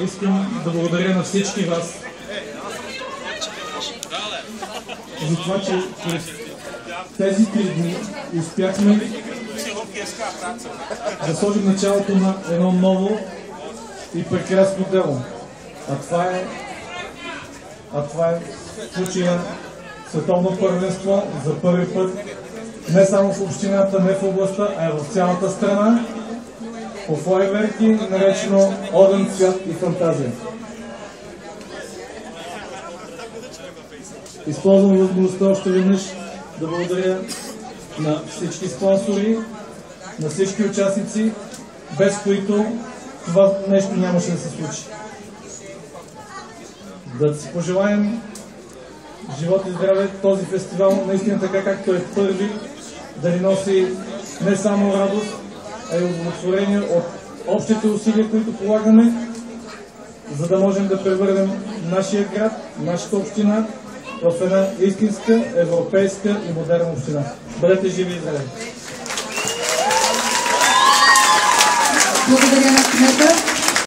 Искам да благодаря на всички вас за това, че през тези 3 дни успяхме да сложим началото на едно ново и прекрасно дело. А това е случая световно първенство за първи път не само в общината, не в областта, а и в цялата страна по фойерверки, наречено Огън, цвят и фантазия. Използвам възможността още веднъж да благодаря на всички спонсори, на всички участници, без които това нещо нямаше да се случи. Да си пожелаем живот и здраве този фестивал, наистина така както е първи, да ни носи не само радост, а и удовлетворение от общите усилия, които полагаме, за да можем да превърнем нашия град, нашата община в една истинска, европейска и модерна община. Бъдете живи и здрави! Благодаря на кмета.